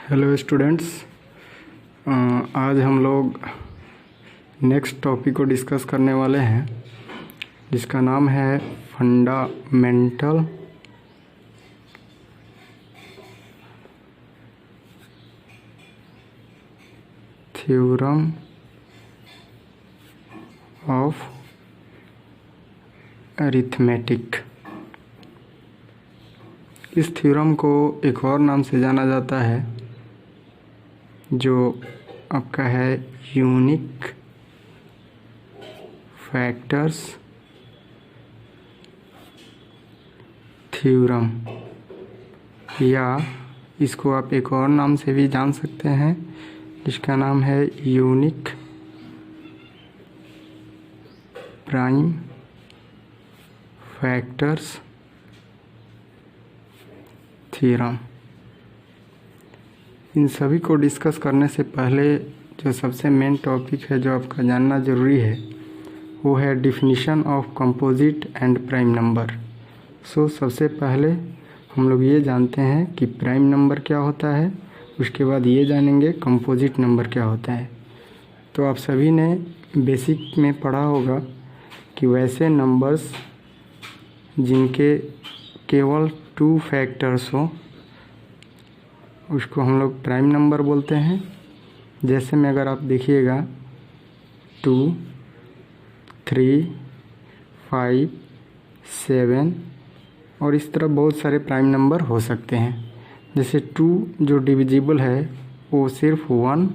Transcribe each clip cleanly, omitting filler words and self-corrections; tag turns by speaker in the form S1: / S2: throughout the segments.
S1: Hello students, आज हम लोग नेक्स्ट टॉपिक को डिस्कस करने वाले हैं जिसका नाम है फंडामेंटल थ्योरम ऑफ अरिथमेटिक। इस थ्योरम को एक और नाम से जाना जाता है जो आपका है यूनिक फैक्टर्स थ्योरम, या इसको आप एक और नाम से भी जान सकते हैं जिसका नाम है यूनिक प्राइम फैक्टर्स थ्योरम। इन सभी को डिस्कस करने से पहले जो सबसे मेन टॉपिक है जो आपका जानना ज़रूरी है वो है definition of composite and prime number. सबसे पहले हम लोग ये जानते हैं कि प्राइम नंबर क्या होता है, उसके बाद ये जानेंगे कंपोजिट नंबर क्या होता है। तो आप सभी ने बेसिक में पढ़ा होगा कि वैसे नंबर्स जिनके केवल 2 फैक्टर्स हो उसको हम लोग प्राइम नंबर बोलते हैं। जैसे में अगर आप देखिएगा 2, 3, 5, 7 और इस तरह बहुत सारे प्राइम नंबर हो सकते हैं। जैसे 2 जो डिविजिबल है वो सिर्फ 1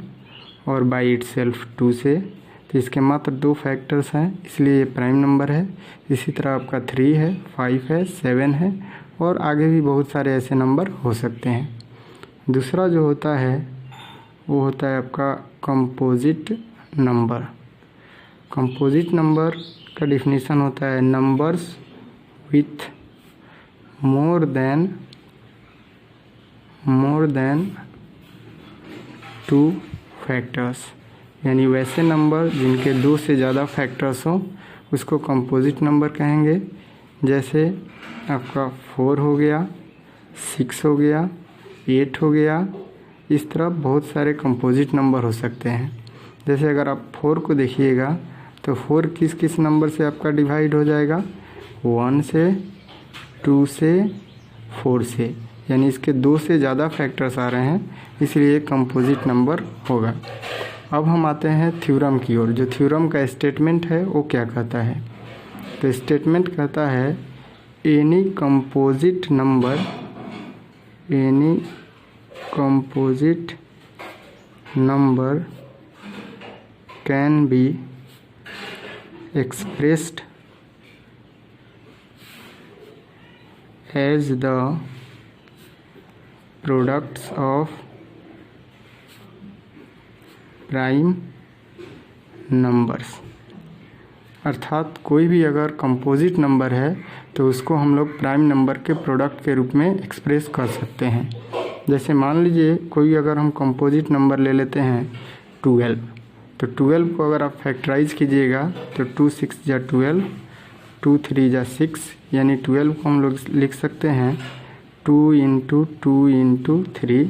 S1: और बाई इट सेल्फ 2 से, तो इसके मात्र 2 फैक्टर्स हैं इसलिए ये प्राइम नंबर है। इसी तरह आपका 3 है, 5 है, 7 है और आगे भी बहुत सारे ऐसे नंबर हो सकते हैं। दूसरा जो होता है वो होता है आपका कंपोजिट नंबर। कंपोजिट नंबर का डिफिनीशन होता है numbers with more than 2 factors, यानी वैसे नंबर जिनके 2 से ज़्यादा फैक्टर्स हो उसको कंपोजिट नंबर कहेंगे। जैसे आपका 4 हो गया, 6 हो गया, 8 हो गया, इस तरह बहुत सारे कंपोजिट नंबर हो सकते हैं। जैसे अगर आप 4 को देखिएगा तो 4 किस किस नंबर से आपका डिवाइड हो जाएगा, 1 से, 2 से, 4 से, यानी इसके 2 से ज़्यादा फैक्टर्स आ रहे हैं इसलिए कंपोजिट नंबर होगा। अब हम आते हैं थ्योरम की ओर। जो थ्योरम का स्टेटमेंट है वो क्या कहता है, तो स्टेटमेंट कहता है any composite number can be expressed as the products of prime numbers। अर्थात कोई भी अगर कंपोजिट नंबर है तो उसको हम लोग प्राइम नंबर के प्रोडक्ट के रूप में एक्सप्रेस कर सकते हैं। जैसे मान लीजिए कोई अगर हम कंपोजिट नंबर ले लेते हैं 12, तो 12 को अगर आप फैक्टराइज कीजिएगा तो 2 6 जा 12, 2 3 जा 6, यानी 12 को हम लोग लिख सकते हैं 2 × 2 × 3,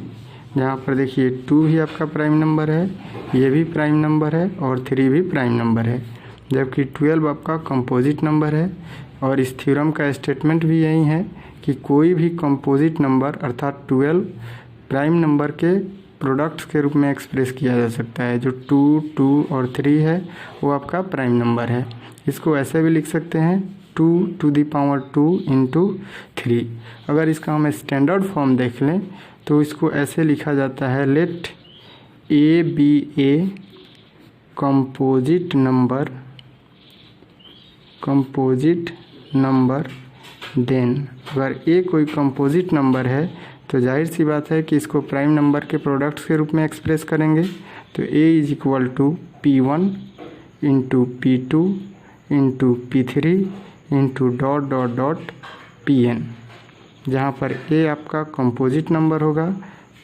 S1: जहाँ पर देखिए 2 भी आपका प्राइम नंबर है, ये भी प्राइम नंबर है और 3 भी प्राइम नंबर है, जबकि 12 आपका कंपोजिट नंबर है। और इस थ्योरम का स्टेटमेंट भी यही है कि कोई भी कंपोजिट नंबर अर्थात 12 प्राइम नंबर के प्रोडक्ट्स के रूप में एक्सप्रेस किया जा सकता है। जो 2, 2 और 3 है वो आपका प्राइम नंबर है। इसको ऐसे भी लिख सकते हैं 2 to the power 2 × 3। अगर इसका हम स्टैंडर्ड फॉर्म देख लें तो इसको ऐसे लिखा जाता है let A B A composite number then. अगर ए कोई कंपोजिट नंबर है तो जाहिर सी बात है कि इसको प्राइम नंबर के प्रोडक्ट्स के रूप में एक्सप्रेस करेंगे। तो a = P1 × P2 × P3 × ... Pn, जहाँ पर a आपका कंपोजिट नंबर होगा,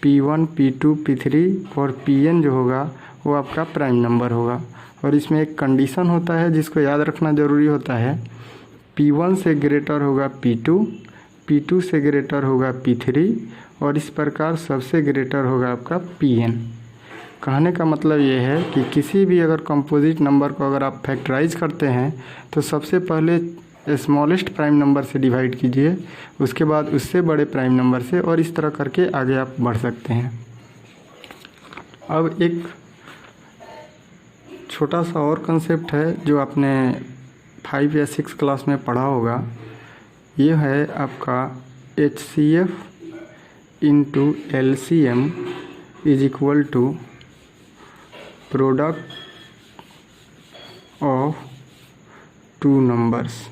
S1: P1, P2, P3 और Pn जो होगा वो आपका प्राइम नंबर होगा। और इसमें एक कंडीशन होता है जिसको याद रखना ज़रूरी होता है, P1 से ग्रेटर होगा P2, P2 से ग्रेटर होगा P3 और इस प्रकार सबसे ग्रेटर होगा आपका Pn। कहने का मतलब ये है कि किसी भी अगर कंपोजिट नंबर को अगर आप फैक्टराइज करते हैं तो सबसे पहले स्मॉलेस्ट प्राइम नंबर से डिवाइड कीजिए, उसके बाद उससे बड़े प्राइम नंबर से, और इस तरह करके आगे आप बढ़ सकते हैं। अब एक छोटा सा और कंसेप्ट है जो आपने 5 या 6 क्लास में पढ़ा होगा। ये है आपका HCF into LCM is equal to product of two numbers,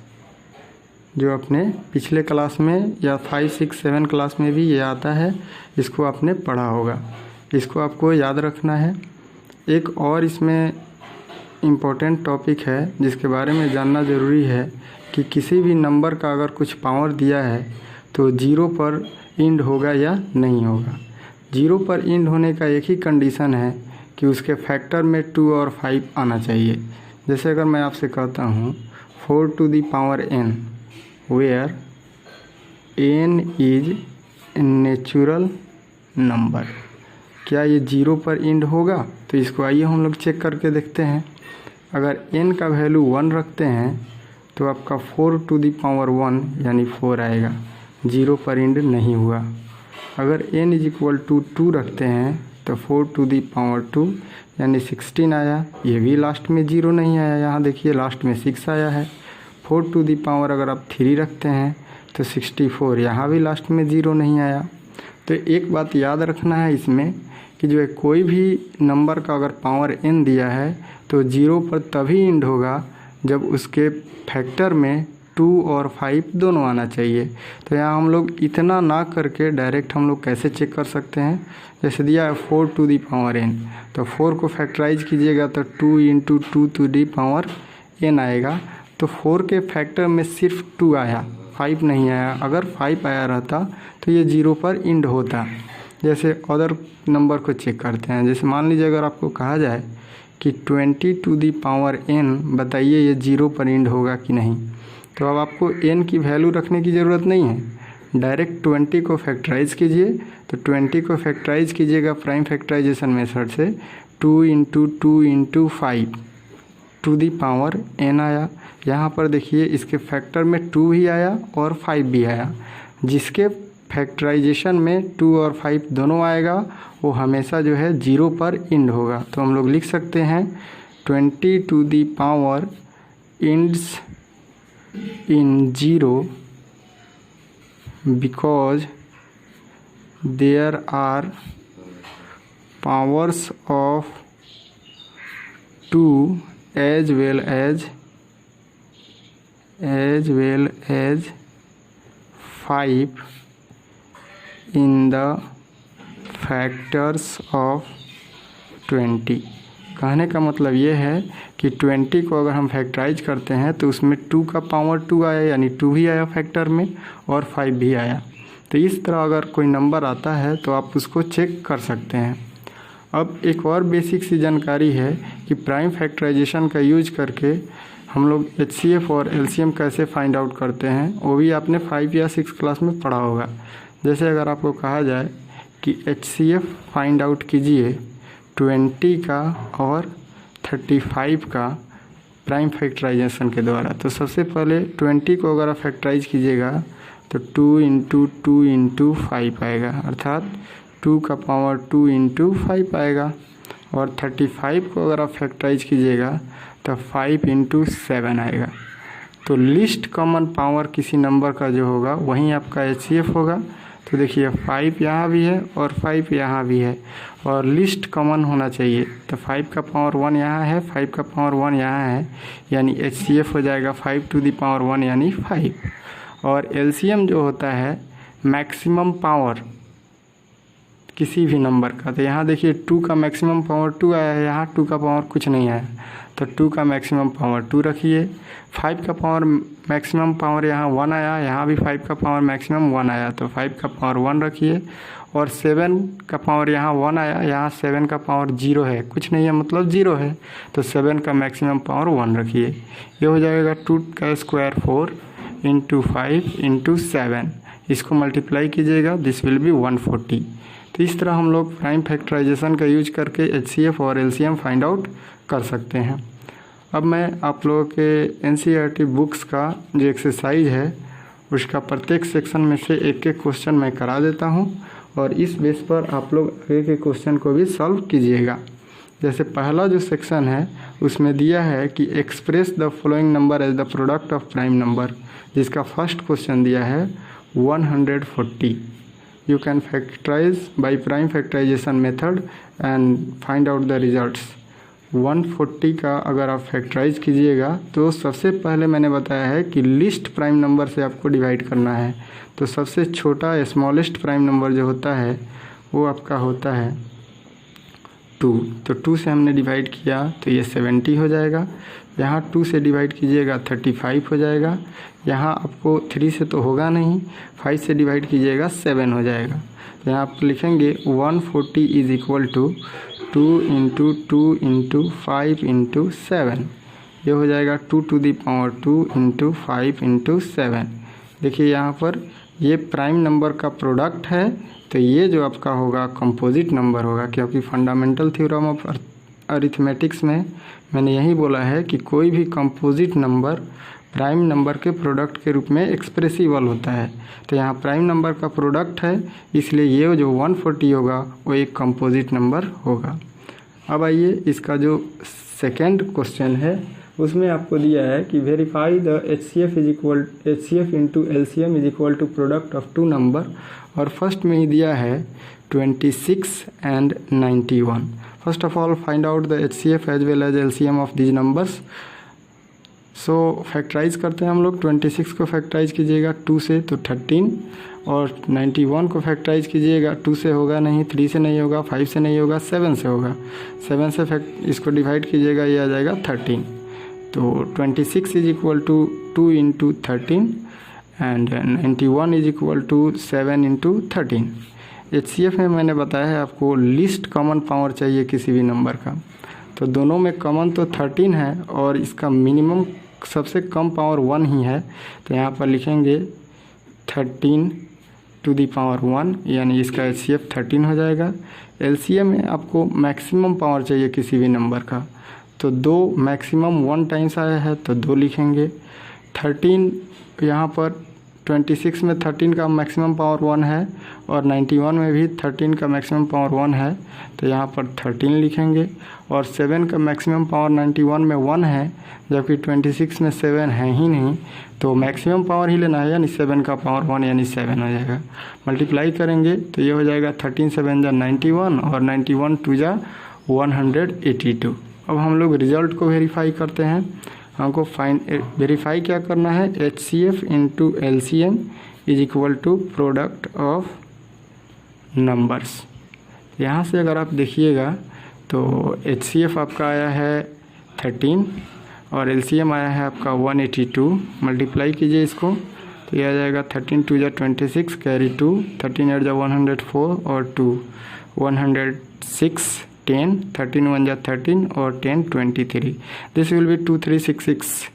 S1: जो आपने पिछले क्लास में या 5, 6, 7 क्लास में भी ये आता है, इसको आपने पढ़ा होगा, इसको आपको याद रखना है। एक और इसमें इम्पोर्टेंट टॉपिक है जिसके बारे में जानना ज़रूरी है कि किसी भी नंबर का अगर कुछ पावर दिया है तो 0 पर इंड होगा या नहीं होगा। 0 पर इंड होने का एक ही कंडीशन है कि उसके फैक्टर में 2 और 5 आना चाहिए। जैसे अगर मैं आपसे कहता हूँ 4 to the power n where n is natural number, क्या ये 0 पर इंड होगा? तो इसको आइए हम लोग चेक करके देखते हैं। अगर n का वैल्यू 1 रखते हैं तो आपका 4 to the power 1 यानी 4 आएगा, 0 पर इंड नहीं हुआ। अगर n इज इक्वल टू 2 रखते हैं तो 4 to the power 2 यानी 16 आया, ये भी लास्ट में 0 नहीं आया, यहाँ देखिए लास्ट में 6 आया है। 4 to the power अगर आप 3 रखते हैं तो 64, यहाँ भी लास्ट में 0 नहीं आया। तो एक बात याद रखना है इसमें कि जो है कोई भी नंबर का अगर पावर n दिया है तो 0 पर तभी इंड होगा जब उसके फैक्टर में 2 और 5 दोनों आना चाहिए। तो यहाँ हम लोग इतना ना करके डायरेक्ट हम लोग कैसे चेक कर सकते हैं, जैसे दिया है 4 to the power n, तो 4 को फैक्टराइज कीजिएगा तो 2 into 2 to the power n आएगा। तो 4 के फैक्टर में सिर्फ 2 आया, 5 नहीं आया। अगर 5 आया रहता तो ये 0 पर इंड होता। जैसे अदर नंबर को चेक करते हैं, जैसे मान लीजिए अगर आपको कहा जाए कि 20 to the power n बताइए ये 0 पर इंड होगा कि नहीं, तो अब आपको n की वैल्यू रखने की ज़रूरत नहीं है, डायरेक्ट 20 को फैक्टराइज कीजिए। तो 20 को फैक्टराइज कीजिएगा प्राइम फैक्टराइजेशन मेथड से, 2 into 2 into 5 to the power n आया। यहाँ पर देखिए इसके फैक्टर में 2 ही आया और 5 भी आया। जिसके फैक्टराइजेशन में 2 और 5 दोनों आएगा वो हमेशा जो है 0 पर इंड होगा। तो हम लोग लिख सकते हैं 20 to the power ends in 0 because there are powers of 2 as well as 5 in the factors of 20। कहने का मतलब ये है कि 20 को अगर हम फैक्टराइज करते हैं तो उसमें 2 का पावर 2 आया यानी 2 भी आया फैक्टर में और 5 भी आया। तो इस तरह अगर कोई नंबर आता है तो आप उसको चेक कर सकते हैं। अब एक और बेसिक सी जानकारी है कि प्राइम फैक्टराइजेशन का यूज करके हम लोग HCF और LCM कैसे फाइंड आउट करते हैं, वो भी आपने 5 या 6 क्लास में पढ़ा होगा। जैसे अगर आपको कहा जाए कि HCF फाइंड आउट कीजिए 20 का और 35 का प्राइम फैक्टराइजेशन के द्वारा, तो सबसे पहले 20 को अगर आप फैक्टराइज कीजिएगा तो 2 into 2 into 5 आएगा, अर्थात 2 का पावर 2 into 5 आएगा। और 35 को अगर आप फैक्टराइज कीजिएगा तो 5 into 7 आएगा। तो लिस्ट कॉमन पावर किसी नंबर का जो होगा वहीं आपका HCF होगा। तो देखिए 5 यहाँ भी है और 5 यहाँ भी है और लिस्ट कॉमन होना चाहिए। तो 5 का पावर 1 यहाँ है, 5 का पावर 1 यहाँ है, यानी HCF हो जाएगा 5 to the power 1 यानी 5। और LCM जो होता है मैक्सिमम पावर किसी भी नंबर का, तो यहाँ देखिए 2 का मैक्सिमम पावर 2 आया है, यहाँ 2 का पावर कुछ नहीं आया, तो 2 का मैक्सिमम पावर 2 रखिए। 5 का पावर मैक्सिमम पावर यहाँ 1 आया, यहाँ भी 5 का पावर मैक्सिमम 1 आया, तो 5 का पावर 1 रखिए। और 7 का पावर यहाँ 1 आया, यहाँ 7 का पावर 0 है, कुछ नहीं है मतलब 0 है, तो 7 का मैक्सिमम पावर 1 रखिए। ये हो जाएगा 2 का स्क्वायर 4 into 5 into 7 इसको मल्टीप्लाई कीजिएगा, दिस विल बी 140। तो इस तरह हम लोग प्राइम फैक्टराइजेशन का यूज करके HCF और LCM फाइंड आउट कर सकते हैं। अब मैं आप लोगों के NCERT बुक्स का जो एक्सरसाइज है उसका प्रत्येक सेक्शन में से एक एक क्वेश्चन मैं करा देता हूं और इस बेस पर आप लोग आगे के क्वेश्चन को भी सॉल्व कीजिएगा। जैसे पहला जो सेक्शन है उसमें दिया है कि express the following number as the product of prime number, जिसका फर्स्ट क्वेश्चन दिया है 140। You can factorise by prime factorisation method and find out the results. 140 का अगर आप फैक्टराइज कीजिएगा तो सबसे पहले मैंने बताया है कि लिस्ट प्राइम नंबर से आपको डिवाइड करना है। तो सबसे छोटा स्मॉलेस्ट प्राइम नंबर जो होता है वो आपका होता है 2। तो 2 से हमने डिवाइड किया तो ये 70 हो जाएगा। यहाँ 2 से डिवाइड कीजिएगा 35 हो जाएगा। यहाँ आपको 3 से तो होगा नहीं, 5 से डिवाइड कीजिएगा 7 हो जाएगा। तो यहाँ आप लिखेंगे 140 is equal to 2 into 2 into 5 into 7। ये हो जाएगा 2 to the power 2 into 5 into 7। देखिए यहाँ पर ये प्राइम नंबर का प्रोडक्ट है, तो ये जो आपका होगा कंपोजिट नंबर होगा, क्योंकि फंडामेंटल थ्योरम ऑफ अरिथमेटिक्स में मैंने यही बोला है कि कोई भी कंपोजिट नंबर प्राइम नंबर के प्रोडक्ट के रूप में एक्सप्रेसिबल होता है। तो यहाँ प्राइम नंबर का प्रोडक्ट है, इसलिए ये जो 140 होगा वो एक कंपोजिट नंबर होगा। अब आइए इसका जो सेकेंड क्वेश्चन है उसमें आपको दिया है कि verify the HCF into LCM is equal to product of 2 number, और फर्स्ट में ही दिया है 26 and 91। First of all find out the HCF as well as LCM of these numbers. So factorise करते हैं हम लोग। 26 को फैक्टराइज कीजिएगा 2 से तो 13, और 91 को फैक्टराइज कीजिएगा 2 से होगा नहीं, 3 से नहीं होगा, 5 से नहीं होगा, 7 से होगा। 7 से इसको डिवाइड कीजिएगा, ये आ जाएगा 13। तो 26 is equal to 2 into 13 and 91 is equal to 7 into 13। HCF में मैंने बताया है आपको लिस्ट कॉमन पावर चाहिए किसी भी नंबर का, तो दोनों में कॉमन तो 13 है और इसका मिनिमम सबसे कम पावर 1 ही है। तो यहाँ पर लिखेंगे 13 टू दी पावर 1, यानी इसका HCF 13 हो जाएगा। LCM में आपको मैक्सिमम पावर चाहिए किसी भी नंबर का, तो 2 मैक्सिमम 1 टाइम्स आया है तो 2 लिखेंगे। 13 यहाँ पर 26 में 13 का मैक्सिमम पावर 1 है और 91 में भी 13 का मैक्सिमम पावर 1 है, तो यहाँ पर 13 लिखेंगे। और 7 का मैक्सिमम पावर 91 में 1 है, जबकि 26 में 7 है ही नहीं, तो मैक्सिमम पावर ही लेना है, यानी 7 का पावर 1 यानी 7 हो जाएगा। मल्टीप्लाई करेंगे तो ये हो जाएगा 13 7 जा 91 और 91 2 जा 182। अब हम लोग रिजल्ट को वेरीफाई करते हैं। हमको वेरीफाई क्या करना है, HCF into LCM is equal to product of numbers. यहाँ से अगर आप देखिएगा तो HCF आपका आया है 13 और LCM आया है आपका 182। मल्टीप्लाई कीजिए इसको तो यह आ जाएगा 13 2 जा 26 कैरी 2, 13 8 जा 104 और 2 106 10, 13 1 जा 13 और 10 23। This will B 2366।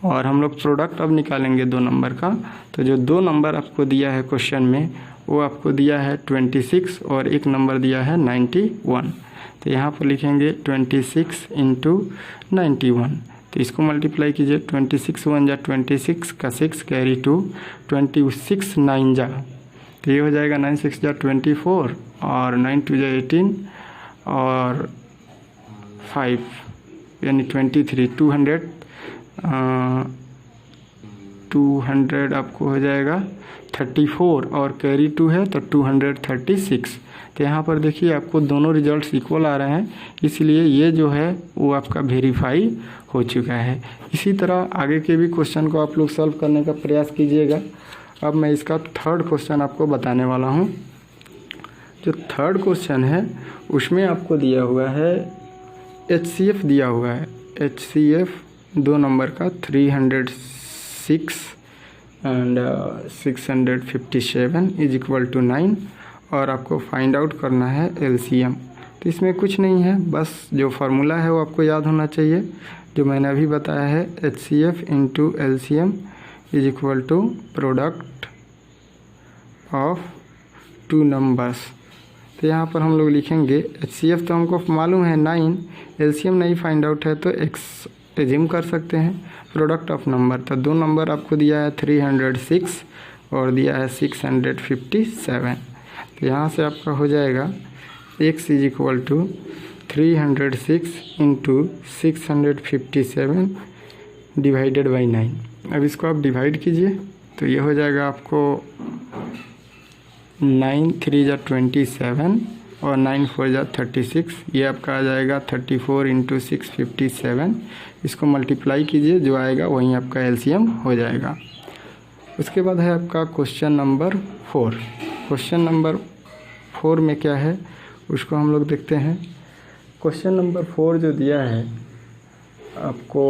S1: और हम लोग प्रोडक्ट अब निकालेंगे 2 नंबर का। तो जो 2 नंबर आपको दिया है क्वेश्चन में वो आपको दिया है 26 और एक नंबर दिया है 91। तो यहाँ पर लिखेंगे 26 इंटू 91। तो इसको मल्टीप्लाई कीजिए, 26 1 जा 26 का 6 कैरी 2, 26 9 जा, तो ये हो जाएगा 9 6 जा 24 और 9 2 जा 18 और 5 यानी 23। 200 आपको हो जाएगा 34 और कैरी 2 है तो 236। तो यहाँ पर देखिए आपको दोनों रिजल्ट्स इक्वल आ रहे हैं, इसलिए ये जो है वो आपका वेरीफाई हो चुका है। इसी तरह आगे के भी क्वेश्चन को आप लोग सॉल्व करने का प्रयास कीजिएगा। अब मैं इसका थर्ड क्वेश्चन आपको बताने वाला हूँ। जो थर्ड क्वेश्चन है उसमें आपको दिया हुआ है HCF दिया हुआ है। HCF 2 नंबर का 306 एंड 657 इज इक्वल टू 9 और आपको फाइंड आउट करना है LCM। तो इसमें कुछ नहीं है, बस जो फार्मूला है वो आपको याद होना चाहिए जो मैंने अभी बताया है। HCF into LCM is equal to product of two numbers. तो यहाँ पर हम लोग लिखेंगे HCF तो हमको मालूम है 9, LCM नहीं फाइंड आउट है तो x एज्यूम कर सकते हैं। प्रोडक्ट ऑफ नंबर, तो दो नंबर आपको दिया है 306 और दिया है 657। तो यहाँ से आपका हो जाएगा x is equal to 306 into 657 divided by 9। अब इसको आप डिवाइड कीजिए तो ये हो जाएगा आपको 9 3 जा 27 और 9 4 जा 36। ये आपका आ जाएगा 34 इंटू 657। इसको मल्टीप्लाई कीजिए, जो आएगा वहीं आपका LCM हो जाएगा। उसके बाद है आपका क्वेश्चन नंबर 4। क्वेश्चन नंबर 4 में क्या है उसको हम लोग देखते हैं। क्वेश्चन नंबर 4 जो दिया है आपको,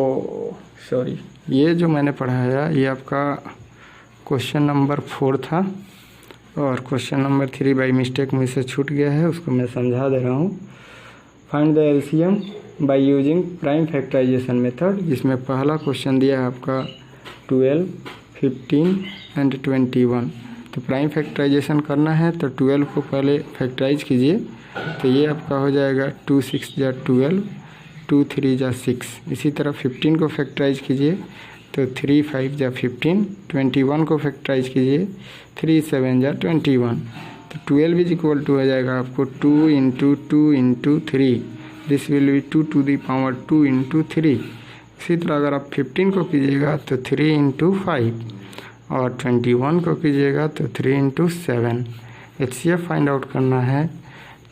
S1: सॉरी ये जो मैंने पढ़ाया ये आपका क्वेश्चन नंबर 4 था और क्वेश्चन नंबर 3 बाई मिस्टेक मुझसे छूट गया है, उसको मैं समझा दे रहा हूँ। Find the LCM by using prime factorisation method, जिसमें पहला क्वेश्चन दिया है आपका 12, 15 एंड 21। तो प्राइम फैक्टराइजेशन करना है तो 12 को पहले फैक्टराइज कीजिए, तो ये आपका हो जाएगा 2 6 जा 12, 2 3 जा 6। इसी तरह 15 को फैक्टराइज कीजिए तो 3 5 जा 15, 21 को फैक्टराइज कीजिए 3 7 जा 21। तो 12 इज इक्वल टू हो जाएगा आपको 2 into 2 into 3, this will be 2 to the power 2 into 3। इसी तरह अगर आप 15 को कीजिएगा तो 3 इंटू 5 और 21 को कीजिएगा तो 3 इंटू 7। HCF फाइंड आउट करना है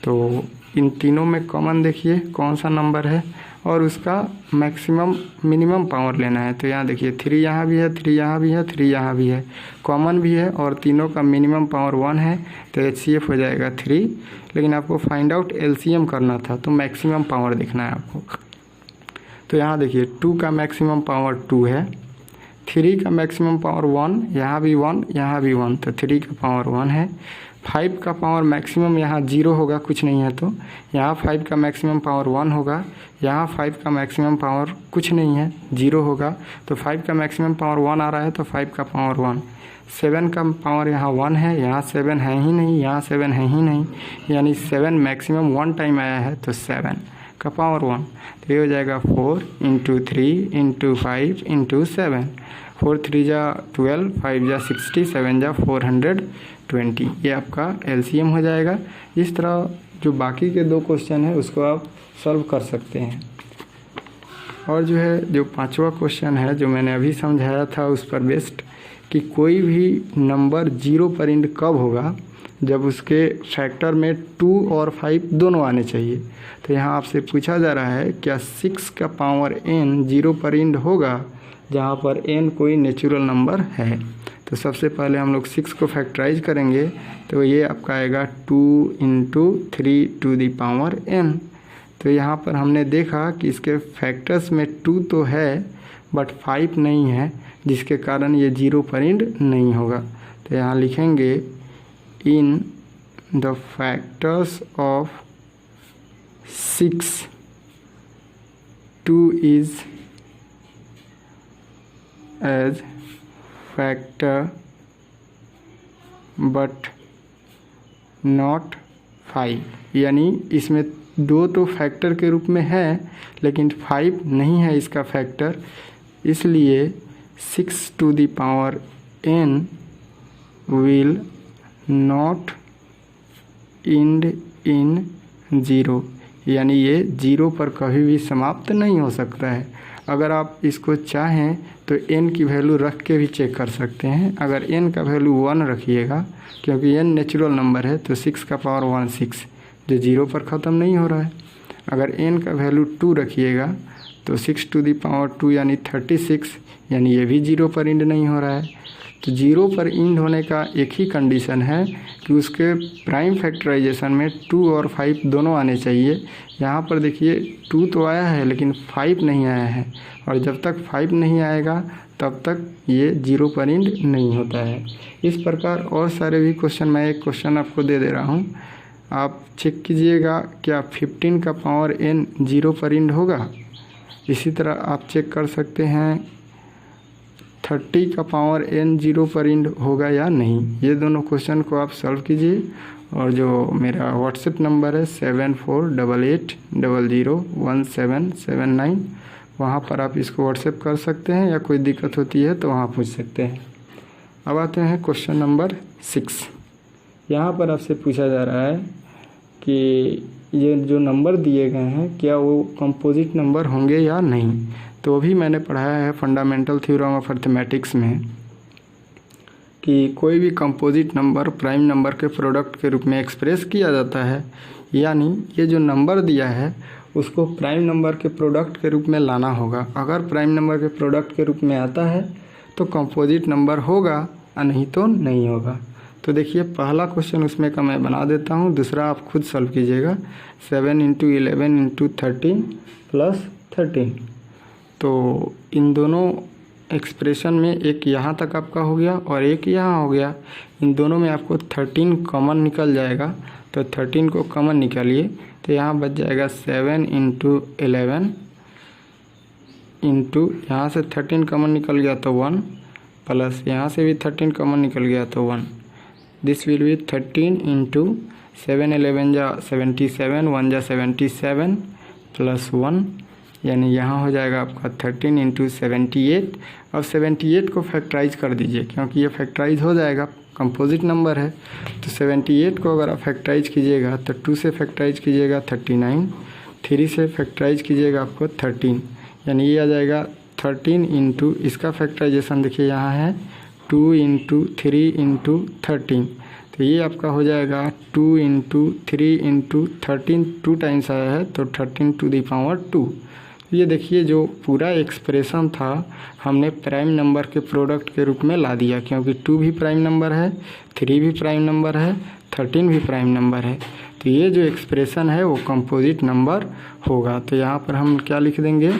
S1: तो इन तीनों में कॉमन देखिए कौन सा नंबर है और उसका मैक्सिमम मिनिमम पावर लेना है। तो यहाँ देखिए 3 यहाँ भी है, 3 यहाँ भी है, 3 यहाँ भी है, कॉमन भी है और तीनों का मिनिमम पावर 1 है, तो HCF हो जाएगा 3। लेकिन आपको फाइंड आउट LCM करना था तो मैक्सिमम पावर देखना है आपको। तो यहाँ देखिए 2 का मैक्सिमम पावर 2 है, 3 का मैक्सिमम पावर 1, यहाँ भी 1 यहाँ भी 1, तो 3 का पावर 1 है। 5 का पावर मैक्सिमम यहाँ 0 होगा, कुछ नहीं है तो यहाँ 5 का मैक्सिमम पावर 1 होगा, यहाँ 5 का मैक्सिमम पावर कुछ नहीं है 0 होगा, तो 5 का मैक्सिमम पावर 1 आ रहा है तो 5 का पावर 1। 7 का पावर यहाँ 1 है, यहाँ 7 है ही नहीं, यहाँ 7 है ही नहीं, यानी 7 मैक्सिमम 1 टाइम आया है तो 7 का पावर 1। तो ये हो जाएगा 4 इंटू 3 इंटू 5 इंटू 7। 4 3 जा 12, 5 जा 60, 7 जा 420। ये आपका LCM हो जाएगा। इस तरह जो बाकी के 2 क्वेश्चन है उसको आप सॉल्व कर सकते हैं। और जो है जो 5वां क्वेश्चन है जो मैंने अभी समझाया था उस पर बेस्ड कि कोई भी नंबर 0 पर एंड कब होगा, जब उसके फैक्टर में 2 और 5 दोनों आने चाहिए। तो यहाँ आपसे पूछा जा रहा है क्या 6 का पावर n 0 पर एंड होगा जहाँ पर n कोई नेचुरल नंबर है। तो सबसे पहले हम लोग 6 को फैक्टराइज करेंगे तो ये आपका आएगा 2 into 3 to the power n। तो यहाँ पर हमने देखा कि इसके फैक्टर्स में 2 तो है बट 5 नहीं है, जिसके कारण ये 0 पर एंड नहीं होगा। तो यहाँ लिखेंगे in the factors of 6 2 is age factor but not 5, यानी इसमें 2 तो फैक्टर के रूप में है लेकिन 5 नहीं है इसका फैक्टर, इसलिए 6 टू the power n will not end in 0, यानी ये 0 पर कभी भी समाप्त नहीं हो सकता है। अगर आप इसको चाहें तो n की वैल्यू रख के भी चेक कर सकते हैं। अगर n का वैल्यू 1 रखिएगा, क्योंकि n नेचुरल नंबर है तो 6 का पावर 1 6 जो 0 पर ख़त्म नहीं हो रहा है। अगर n का वैल्यू 2 रखिएगा तो 6 टू दी पावर 2 यानी 36, यानी ये भी 0 पर एंड नहीं हो रहा है। तो 0 पर एंड होने का एक ही कंडीशन है कि उसके प्राइम फैक्टराइजेशन में 2 और 5 दोनों आने चाहिए। यहाँ पर देखिए 2 तो आया है लेकिन 5 नहीं आया है, और जब तक 5 नहीं आएगा तब तक ये 0 पर एंड नहीं होता है। इस प्रकार और सारे भी क्वेश्चन, मैं एक क्वेश्चन आपको दे दे रहा हूँ, आप चेक कीजिएगा क्या 15 का पावर n 0 पर एंड होगा। इसी तरह आप चेक कर सकते हैं 30 का पावर n 0 पर इंड होगा या नहीं। ये दोनों क्वेश्चन को आप सॉल्व कीजिए और जो मेरा व्हाट्सएप नंबर है 7488001779 वहाँ पर आप इसको व्हाट्सएप कर सकते हैं या कोई दिक्कत होती है तो वहाँ पूछ सकते हैं। अब आते हैं क्वेश्चन नंबर 6। यहाँ पर आपसे पूछा जा रहा है कि ये जो नंबर दिए गए हैं क्या वो कंपोजिट नंबर होंगे या नहीं। तो अभी मैंने पढ़ाया है फंडामेंटल थ्योरम ऑफ अर्थमेटिक्स में कि कोई भी कंपोजिट नंबर प्राइम नंबर के प्रोडक्ट के रूप में एक्सप्रेस किया जाता है, यानी ये जो नंबर दिया है उसको प्राइम नंबर के प्रोडक्ट के रूप में लाना होगा। अगर प्राइम नंबर के प्रोडक्ट के रूप में आता है तो कंपोजिट नंबर होगा और नहीं तो नहीं होगा। तो देखिए पहला क्वेश्चन उसमें का मैं बना देता हूँ, दूसरा आप खुद सॉल्व कीजिएगा। 7 × 11 × 13 + 13। तो इन दोनों एक्सप्रेशन में एक यहाँ तक आपका हो गया और एक यहाँ हो गया। इन दोनों में आपको 13 कॉमन निकल जाएगा, तो 13 को कॉमन निकालिए तो यहाँ बच जाएगा 7 × 11 इंटू यहाँ से 13 कॉमन निकल गया तो 1 प्लस यहाँ से भी 13 कॉमन निकल गया तो 1। दिस विल बी 13 × 7 11 जा 77 1 जा 77 प्लस 1, यानी यहाँ हो जाएगा आपका 13 × 78। अब 78 को फैक्टराइज कर दीजिए क्योंकि ये फैक्टराइज हो जाएगा, कंपोजिट नंबर है। तो 78 को अगर आप फैक्टराइज कीजिएगा तो 2 से फैक्टराइज कीजिएगा 39, 3 से फैक्टराइज कीजिएगा आपको 13, यानी ये आ जाएगा 13 इंटू इसका फैक्टराइजेशन देखिए यहाँ है 2 × 3 × 13, तो ये आपका हो जाएगा 2 × 3 × 13, 2 टाइम्स आया है तो 13⁻²। ये देखिए जो पूरा एक्सप्रेशन था हमने प्राइम नंबर के प्रोडक्ट के रूप में ला दिया, क्योंकि 2 भी प्राइम नंबर है, 3 भी प्राइम नंबर है, 13 भी प्राइम नंबर है। तो ये जो एक्सप्रेशन है वो कंपोजिट नंबर होगा। तो यहाँ पर हम क्या लिख देंगे,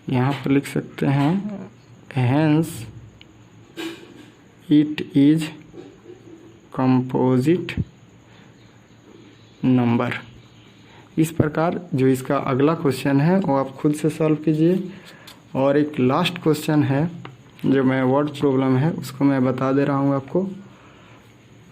S1: यहाँ पर लिख सकते हैं hence it is composite number. इस प्रकार जो इसका अगला क्वेश्चन है वो आप खुद से सॉल्व कीजिए। और एक लास्ट क्वेश्चन है जो मैं वर्ड प्रॉब्लम है उसको मैं बता दे रहा हूँ आपको।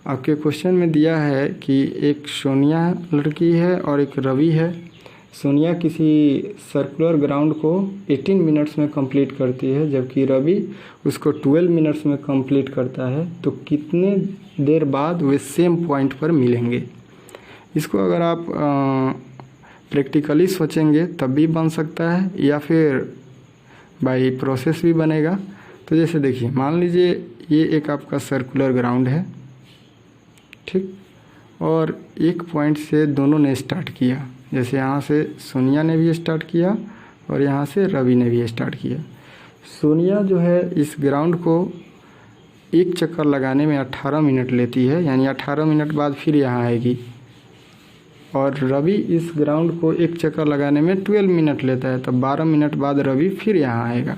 S1: आपके क्वेश्चन में दिया है कि एक सोनिया लड़की है और एक रवि है। सोनिया किसी सर्कुलर ग्राउंड को 18 मिनट्स में कंप्लीट करती है, जबकि रवि उसको 12 मिनट्स में कंप्लीट करता है। तो कितने देर बाद वे सेम पॉइंट पर मिलेंगे। इसको अगर आप प्रैक्टिकली सोचेंगे तब भी बन सकता है या फिर बाई प्रोसेस भी बनेगा। तो जैसे देखिए मान लीजिए ये एक आपका सर्कुलर ग्राउंड है, ठीक, और एक पॉइंट से दोनों ने स्टार्ट किया। जैसे यहाँ से सोनिया ने भी स्टार्ट किया और यहाँ से रवि ने भी स्टार्ट किया। सोनिया जो है इस ग्राउंड को एक चक्कर लगाने में 18 मिनट लेती है, यानी 18 मिनट बाद फिर यहाँ आएगी। और रवि इस ग्राउंड को एक चक्कर लगाने में 12 मिनट लेता है, तब 12 मिनट बाद रवि फिर यहाँ आएगा,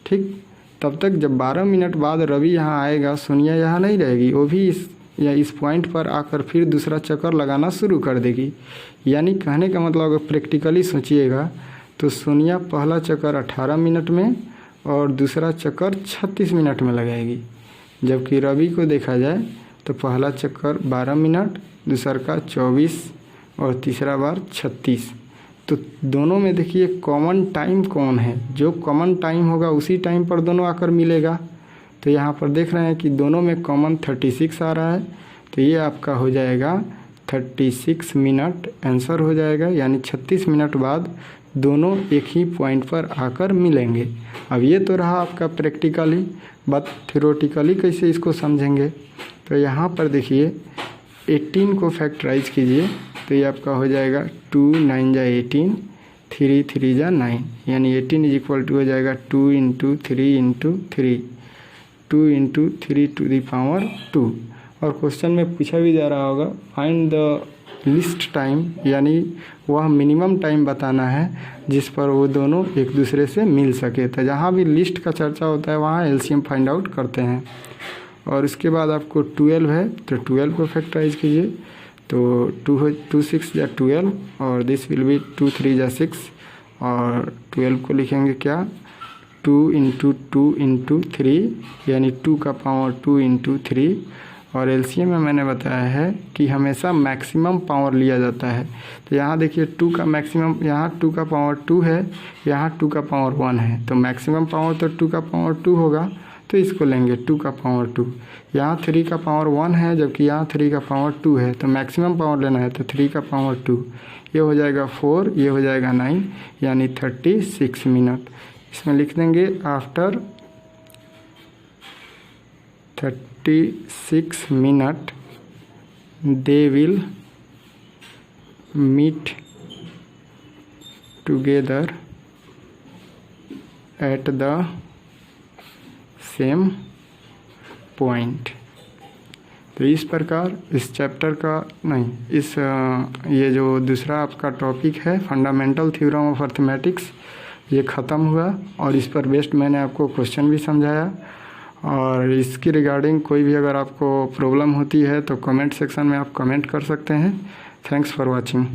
S1: ठीक। तब तक जब 12 मिनट बाद रवि यहाँ आएगा सोनिया यहाँ नहीं रहेगी, वो भी इस पॉइंट पर आकर फिर दूसरा चक्कर लगाना शुरू कर देगी। यानी कहने का मतलब अगर प्रैक्टिकली सोचिएगा तो सोनिया पहला चक्कर 18 मिनट में और दूसरा चक्कर 36 मिनट में लगाएगी, जबकि रवि को देखा जाए तो पहला चक्कर 12 मिनट, दूसरा का 24 और तीसरा बार 36। तो दोनों में देखिए कॉमन टाइम कौन है, जो कॉमन टाइम होगा उसी टाइम पर दोनों आकर मिलेगा। तो यहाँ पर देख रहे हैं कि दोनों में कॉमन 36 आ रहा है, तो ये आपका हो जाएगा 36 मिनट आंसर हो जाएगा, यानी 36 मिनट बाद दोनों एक ही पॉइंट पर आकर मिलेंगे। अब ये तो रहा आपका प्रैक्टिकली, बट थ्योरेटिकली कैसे इसको समझेंगे। तो यहाँ पर देखिए 18 को फैक्टराइज कीजिए तो ये आपका हो जाएगा 2 9 जा 18, 3 3 जा 9, यानी 18 = हो जाएगा 2 × 3 × 3, 2 × 3⁻²। और क्वेश्चन में पूछा भी जा रहा होगा फाइंड द लिस्ट टाइम, यानी वह मिनिमम टाइम बताना है जिस पर वो दोनों एक दूसरे से मिल सके। तो जहाँ भी लिस्ट का चर्चा होता है वहाँ एलसीएम फाइंड आउट करते हैं। और इसके बाद आपको 12 है तो 12 को फैक्टराइज कीजिए तो 2 6 जा 12 और दिस विल बी 2 3 जा 6 और 12 को लिखेंगे क्या 2 इंटू 2 इंटू 3 यानी 2 का पावर 2 इंटू 3। और एलसीएम में मैंने बताया है कि हमेशा मैक्सिमम पावर लिया जाता है। तो यहाँ देखिए 2 का मैक्सिमम, यहाँ 2 का पावर 2 है, यहाँ 2 का पावर 1 है, तो मैक्सिमम पावर तो 2 का पावर 2 होगा, तो इसको लेंगे 2 का पावर 2। यहाँ 3 का पावर 1 है, जबकि यहाँ 3 का पावर 2 है, तो मैक्सिमम पावर लेना है, तो 3 का पावर 2, ये हो जाएगा 4, ये हो जाएगा 9, यानी 36 मिनट। इसमें लिख देंगे after 36 minute they will meet together at the same point। तो इस प्रकार इस चैप्टर का ये जो दूसरा आपका टॉपिक है फंडामेंटल थ्योरम ऑफ अर्थमेटिक्स, ये ख़त्म हुआ और इस पर बेस्ड मैंने आपको क्वेश्चन भी समझाया। और इसकी रिगार्डिंग कोई भी अगर आपको प्रॉब्लम होती है तो कमेंट सेक्शन में आप कमेंट कर सकते हैं। Thanks for watching.